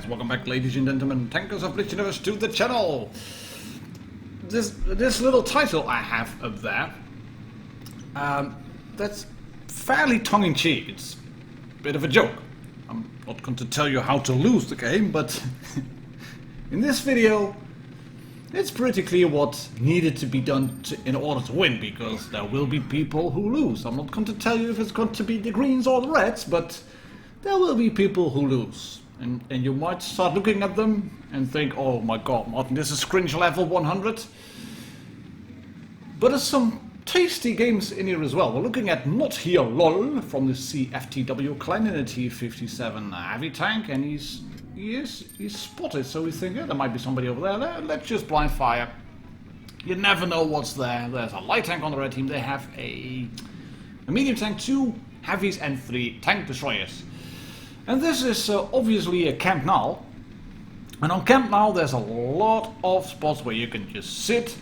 Alright, welcome back ladies and gentlemen, Tankers of Blitz Universe to the channel! This little title I have up there, that's fairly tongue-in-cheek, it's a bit of a joke. I'm not going to tell you how to lose the game, but in this video it's pretty clear what needed to be done in order to win, because there will be people who lose. I'm not going to tell you if it's going to be the greens or the reds, but there will be people who lose. And you might start looking at them and think, oh my god, Martin, this is cringe level 100. But there's some tasty games in here as well. We're looking at Not Here LOL from the CFTW clan in a T57 heavy tank, and he's spotted, so we think, yeah, there might be somebody over there. Let's just blind fire. You never know what's there. There's a light tank on the red team. They have a medium tank, 2 heavies and 3 tank destroyers. And this is obviously a Camp Now. And on Camp Now there's a lot of spots where you can just sit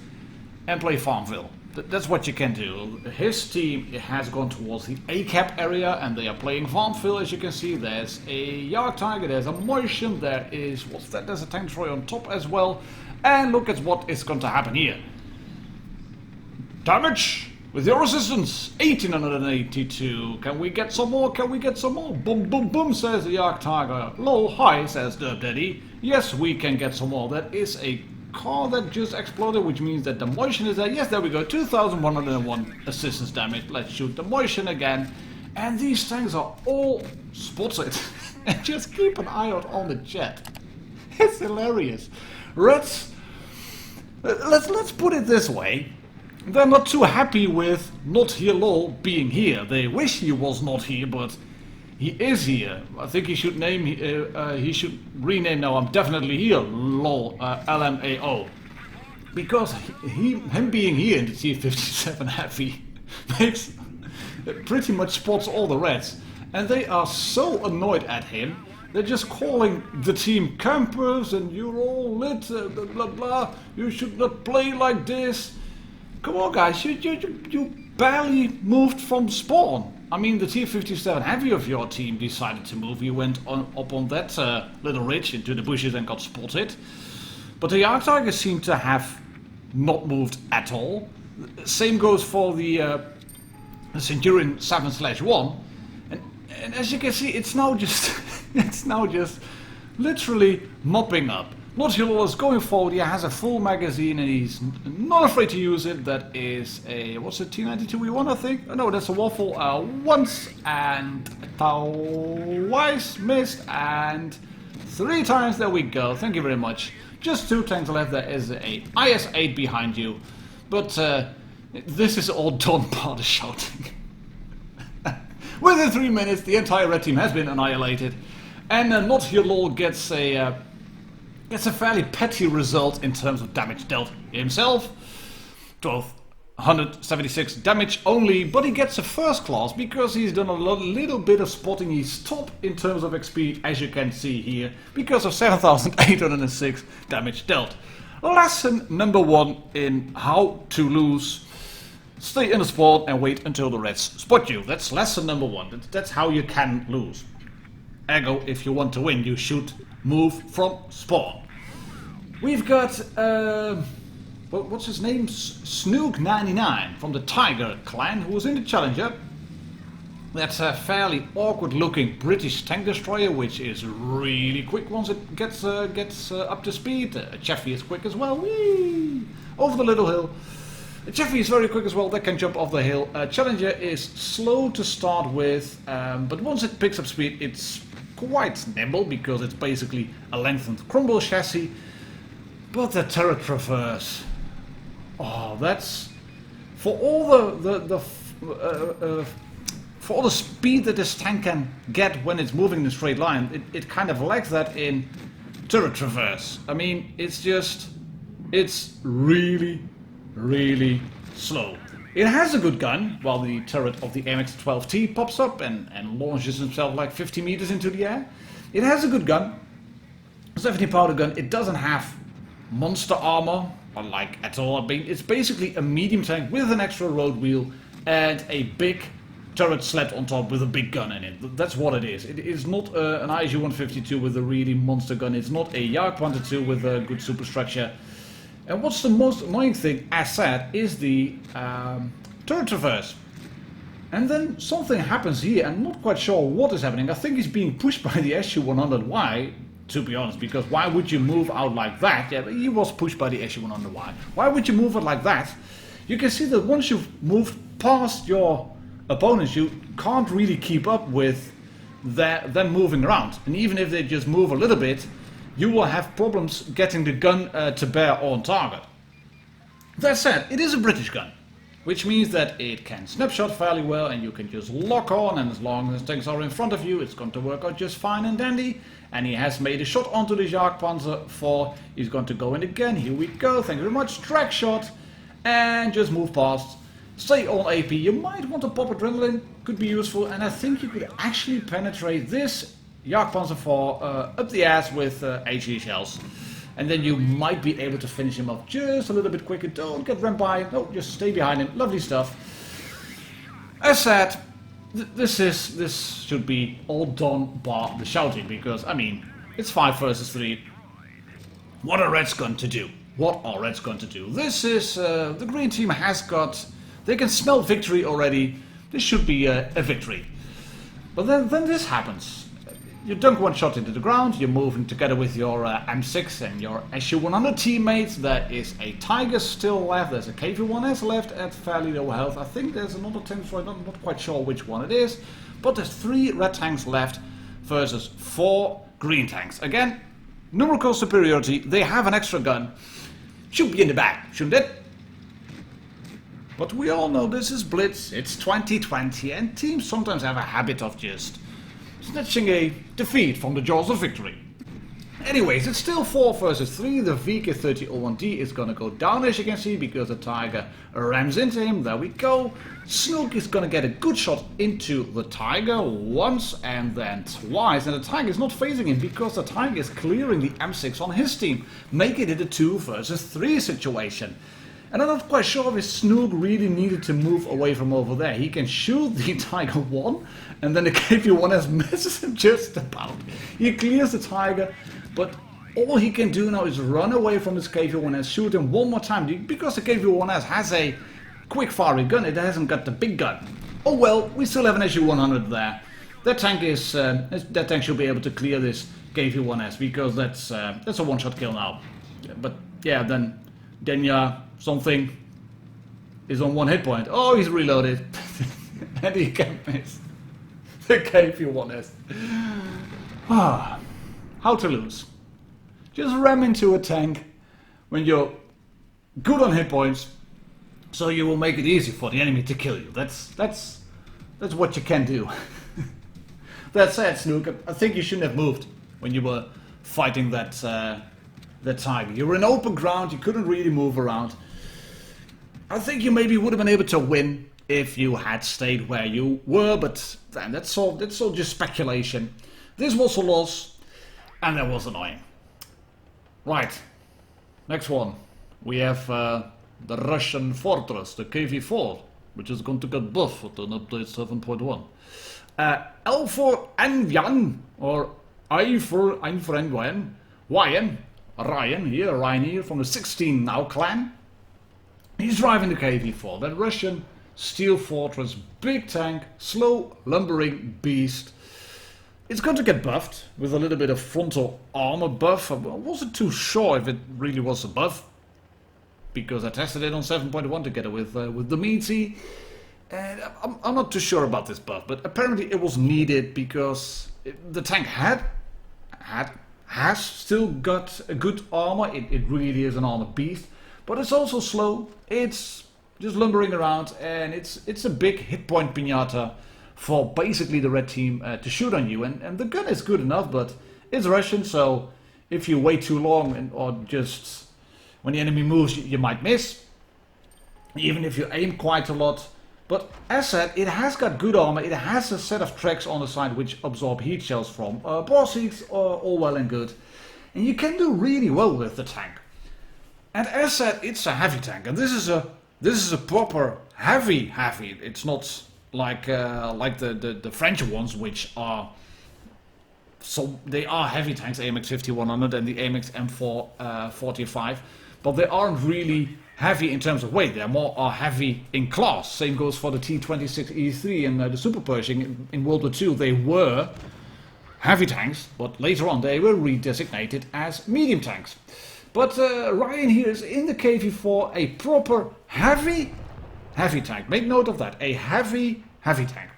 and play Farmville. That's what you can do. His team has gone towards the A-cap area and they are playing Farmville, as you can see. There's a Yard Tiger, there's a Motion, there is, what's that? There's a tank destroyer on top as well. And look at what is going to happen here. Damage! With your assistance, 1882. Can we get some more? Can we get some more? Boom, boom, boom, says the Yard Tiger. Lol, hi, says Derp Daddy. Yes, we can get some more. That is a car that just exploded, which means that the Motion is there. Yes, there we go. 2101 assistance damage. Let's shoot the Motion again. And these tanks are all spotted. And just keep an eye out on the chat. It's hilarious. Reds, let's put it this way. They're not too happy with Not Here LOL being here. They wish he was not here, but he is here. I think he should name. He should rename now. I'm definitely here. LOL, LMAO, because him being here in the T57 heavy makes pretty much spots all the reds, and they are so annoyed at him. They're just calling the team campers, and you're all lit. Blah blah blah. You should not play like this. Come on guys, you barely moved from spawn. I mean, the T57 heavy of your team decided to move. You went up on that little ridge into the bushes and got spotted. But the Yard Tigers seem to have not moved at all. Same goes for the Centurion 7/1. And as you can see, it's now just it's now just literally mopping up. Not Here LOL is going forward. He has a full magazine and he's not afraid to use it. That is a, what's it, T92E1 I think? Oh, no, that's a waffle. Once and twice missed and 3 times. There we go. Thank you very much. Just 2 tanks left. There is a IS-8 behind you. But this is all done by the shouting. Within 3 minutes, the entire red team has been annihilated. And Not Here LOL gets a fairly petty result in terms of damage dealt himself. 1276 damage only, but he gets a first class because he's done a little bit of spotting. He's top in terms of XP, as you can see here, because of 7806 damage dealt. Lesson number 1 in how to lose: stay in the spawn and wait until the reds spot you. That's lesson number 1. That's how you can lose. Ergo, if you want to win, you should move from spawn. We've got, what's his name? Snook99 from the Tiger clan, who was in the Challenger. That's a fairly awkward looking British tank destroyer, which is really quick once it gets up to speed. Chaffee is quick as well. Whee! Over the little hill. Chaffee is very quick as well, that can jump off the hill. Challenger is slow to start with, but once it picks up speed, it's quite nimble because it's basically a lengthened crumble chassis. But the turret traverse, oh, that's for all for all the speed that this tank can get when it's moving in a straight line. It kind of lacks that in turret traverse. I mean, it's really, really slow. It has a good gun, while the turret of the MX-12T pops up and launches himself like 50 meters into the air. It has a good gun, 70 powder gun. It doesn't have monster armor, or like at all. I mean, it's basically a medium tank with an extra road wheel and a big turret sled on top with a big gun in it. That's what it is. It is not an ISU-152 with a really monster gun. It's not a Jagdpanzer with a good superstructure. And what's the most annoying thing, as said, is the turret traverse. And then something happens here. I'm not quite sure what is happening. I think he's being pushed by the SU-100Y, to be honest, because why would you move out like that? Yeah, but he was pushed by the SU-100Y. Why would you move it like that? You can see that once you've moved past your opponents, you can't really keep up with them moving around. And even if they just move a little bit, you will have problems getting the gun to bear on target. That said, it is a British gun, which means that it can snapshot fairly well and you can just lock on, and as long as tanks are in front of you, it's going to work out just fine and dandy. And he has made a shot onto the Jagdpanzer 4. He's going to go in again. Here we go. Thank you very much. Track shot. And just move past. Stay on AP. You might want to pop adrenaline. Could be useful. And I think you could actually penetrate this Jagdpanzer 4 up the ass with HE shells. And then you might be able to finish him off just a little bit quicker. Don't get rammed by. No, just stay behind him. Lovely stuff. As said, this should be all done bar the shouting, because, I mean, it's 5 versus 3. What are Reds going to do? What are Reds going to do? This is, the green team has got, they can smell victory already. This should be a victory. But then this happens. You dunk one shot into the ground, you're moving together with your M6 and your SU-100 teammates. There is a Tiger still left, there's a KV-1S left at fairly low health. I think there's another tank, so I'm not quite sure which one it is. But there's 3 red tanks left versus 4 green tanks. Again, numerical superiority, they have an extra gun. Should be in the bag, shouldn't it? But we all know this is Blitz, it's 2020, and teams sometimes have a habit of just snatching a defeat from the jaws of victory. Anyways, it's still 4 versus 3. The VK3001D is gonna go down, as you can see, because the Tiger rams into him. There we go. Snook is gonna get a good shot into the Tiger once and then twice. And the Tiger is not phasing him because the Tiger is clearing the M6 on his team, making it a 2 versus 3 situation. And I'm not quite sure if Snook really needed to move away from over there. He can shoot the Tiger 1, and then the KV-1S misses him just about. He clears the Tiger, but all he can do now is run away from this KV-1S, shoot him one more time, because the KV-1S has a quick-firing gun, it hasn't got the big gun. Oh well, we still have an SU-100 there. That tank should be able to clear this KV-1S, because that's a one-shot kill now. But yeah, then yeah, something is on 1 hit point. Oh, he's reloaded. And he can miss the KV-1S. Ah, how to lose. Just ram into a tank when you're good on hit points, so you will make it easy for the enemy to kill you. That's what you can do. That said, Snook, I think you shouldn't have moved when you were fighting that Tiger. You were in open ground, you couldn't really move around. I think you maybe would have been able to win if you had stayed where you were, but then that's all just speculation. This was a loss, and that was annoying. Right, next one. We have the Russian fortress, the KV-4, which is going to get buffed with an update 7.1. L for Envian, or I for Envian, Ryan here from the 16 now clan. He's driving the KV-4, that Russian steel fortress, big tank, slow lumbering beast. It's going to get buffed with a little bit of frontal armor buff. I wasn't too sure if it really was a buff, because I tested it on 7.1 together with the meaty, and I'm not too sure about this buff, but apparently it was needed because the tank has still got a good armor. It really is an armor beast, but it's also slow. It's just lumbering around, and it's a big hit point piñata for basically the red team to shoot on you. And the gun is good enough, but it's Russian, so if you wait too long or just when the enemy moves, you might miss, even if you aim quite a lot. But as said, it has got good armor, it has a set of tracks on the side which absorb heat shells from boss heats, all well and good. And you can do really well with the tank. And as said, it's a heavy tank, and this is a proper heavy. It's not like the French ones, which are so they are heavy tanks, AMX 5100 and the AMX M4 45, but they aren't really heavy in terms of weight. They're more heavy in class. Same goes for the T26E3 and the Super Pershing in World War II. They were heavy tanks, but later on they were redesignated as medium tanks. But Ryan here is in the KV4 a proper heavy tank. Make note of that, a heavy tank.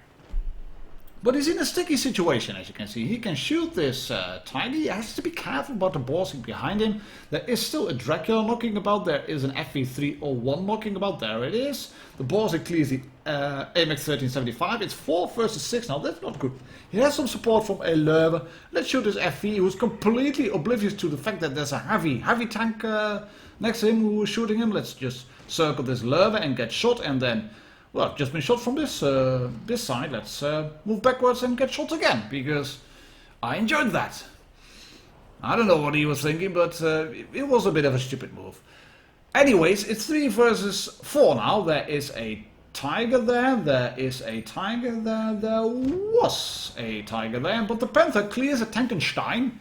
But he's in a sticky situation, as you can see. He can shoot this tiger. He has to be careful about the bossing behind him. There is still a Dracula knocking about. There is an FV301 knocking about. There it is. The bossing clears the AMX 1375. It's 4 versus 6 now. That's not good. He has some support from a Löwe. Let's shoot this FV, who's completely oblivious to the fact that there's a heavy tank next to him who is shooting him. Let's just circle this Löwe and get shot, and then... well, I've just been shot from this this side. Let's move backwards and get shot again, because I enjoyed that. I don't know what he was thinking, but it was a bit of a stupid move. Anyways, it's 3 versus 4 now. There is a tiger there. There is a tiger there. There was a tiger there. But the Panther clears a Tankenstein.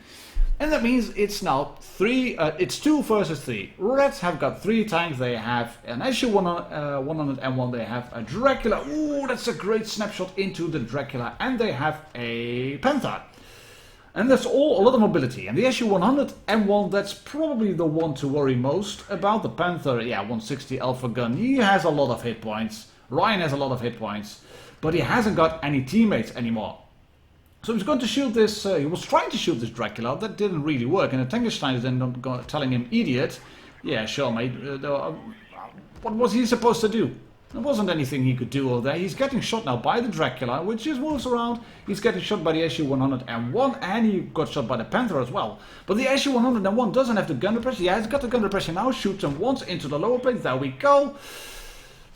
And that means it's now 2 versus 3. Reds have got 3 tanks. They have an SU-100M1. They have a Dracula. Ooh, that's a great snapshot into the Dracula. And they have a Panther. And that's all a lot of mobility. And the SU-100M1, that's probably the one to worry most about. The Panther, yeah, 160 Alpha gun. He has a lot of hit points. Ryan has a lot of hit points. But he hasn't got any teammates anymore. So he's going to shoot this, he was trying to shoot this Dracula, that didn't really work, and the Tankenstein is then telling him, idiot, yeah, sure mate, what was he supposed to do? There wasn't anything he could do over there. He's getting shot now by the Dracula, which just moves around. He's getting shot by the SU-100M1, and he got shot by the Panther as well. But the SU-100M1 doesn't have the gun repression. Yeah, he's got the gun repression now, shoots him once into the lower plate, there we go.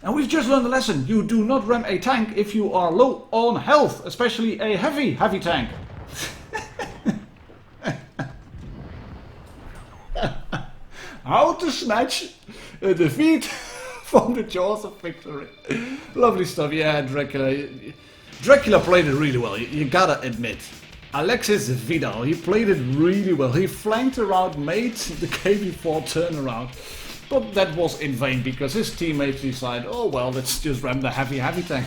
And we've just learned a lesson. You do not ram a tank if you are low on health, especially a heavy tank. How to snatch a defeat from the jaws of victory. Lovely stuff. Yeah, Dracula played it really well, you gotta admit. Alexis Vidal, he played it really well. He flanked around, made the KV4 turn around. But that was in vain, because his teammates decided, oh well, let's just ram the heavy tank.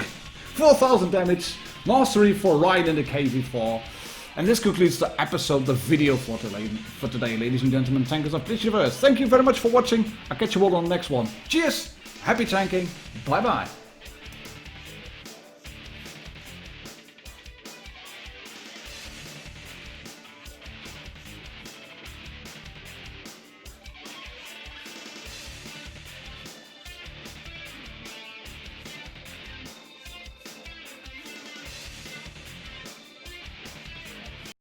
4,000 damage, mastery for Ryan in the KV4. And this concludes the episode, the video for today, ladies and gentlemen, tankers of Blitz Universe. Thank you very much for watching. I'll catch you all on the next one. Cheers, happy tanking, bye bye.